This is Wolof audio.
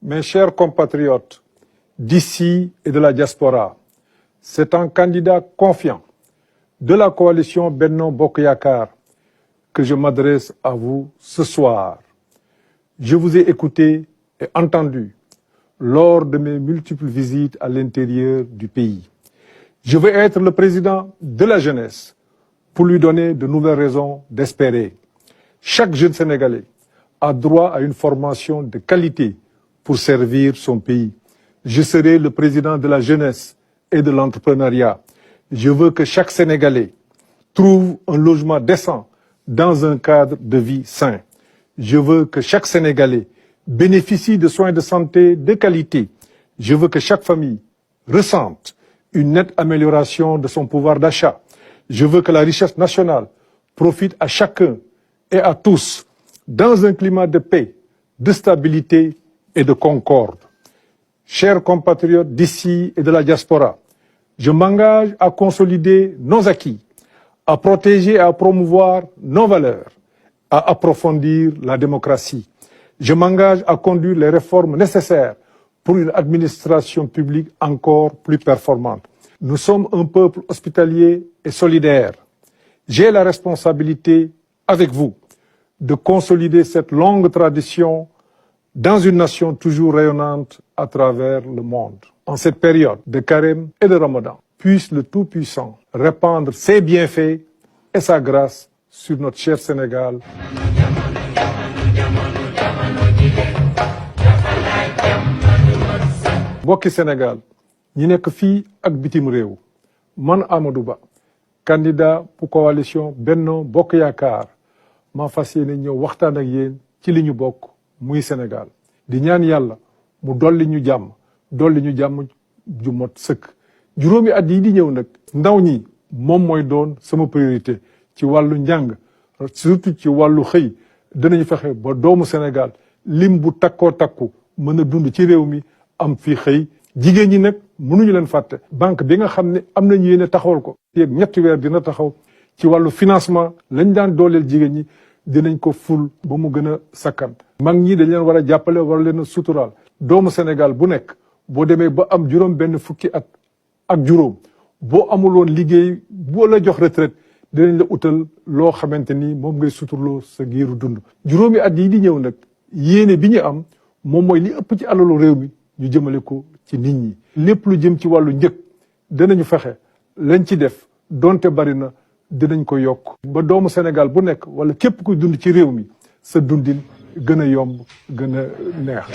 Mes chers compatriotes d'ici et de la diaspora, c'est un candidat confiant de la coalition Benno Bokk Yakaar que je m'adresse à vous ce soir. Je vous ai écouté et entendu lors de mes multiples visites à l'intérieur du pays. Je veux être le président de la jeunesse pour lui donner de nouvelles raisons d'espérer. Chaque jeune Sénégalais a droit à une formation de qualité pour servir son pays. Je serai le président de la jeunesse et de l'entrepreneuriat. Je veux que chaque Sénégalais trouve un logement décent dans un cadre de vie sain. Je veux que chaque Sénégalais bénéficie de soins de santé de qualité. Je veux que chaque famille ressente une nette amélioration de son pouvoir d'achat. Je veux que la richesse nationale profite à chacun et à tous dans un climat de paix, de stabilité et de concorde. Chers compatriotes d'ici et de la diaspora, je m'engage à consolider nos acquis, à protéger et à promouvoir nos valeurs, à approfondir la démocratie. Je m'engage à conduire les réformes nécessaires pour une administration publique encore plus performante. Nous sommes un peuple hospitalier et solidaire. J'ai la responsabilité, avec vous, de consolider cette longue tradition dans une nation toujours rayonnante à travers le monde. En cette période de carême et de Ramadan, puisse le Tout-Puissant répandre ses bienfaits et sa grâce sur notre cher Sénégal. Mbokki Sénégal ñi nekk fii ak bitim réew man Amadou Ba candidat pour coalition Benno Bokk Yakaar maa fas yéene ñëw waxtaan ak yéen ci li ñu bokk muy Sénégal di ñaan yàlla mu dolli ñu jàmm ju mot sëkk. Juróomi at yi di ñëw nag ndaw ñi moom mooy doon sama priorité ci wàllu njàng surtout ci wàllu xëy dinañu fexe ba doomu Sénégal lim bu takkoo takku mën a dund ci réew mi am fii xëy. Jigéen ñi nag mënuñu leen fàtte banque bi nga xam ne am nañu yéene taxawal ko yeeg ñetti weer dina taxaw ci wàllu financement lañ daan dooleel jigéen ñi dinañ ko ful ba mu gën a sakkan. mag ñi dañ leen war a jàppale war leen a suturaal doomu Sénégal bu nekk boo demee ba am juróom benn fukki at ak juróom boo amul woon liggéey boo la jox retraite dinañ la utal loo xamante ni moom ngay suturloo sa giiru dund. Juróomi at yi di ñëw nag yéene bi ñu am moom mooy li ëpp ci alalu réew mi ñu jëmale ko ci nit ñi. lépp lu jëm ci wàllu njëg dinañu fexe lañ ci def donte bari na dinañ ko yokk ba doomu Sénégal bu nekk wala képp kuy dund ci réew mi sa dundin gën a yomb gën a neex.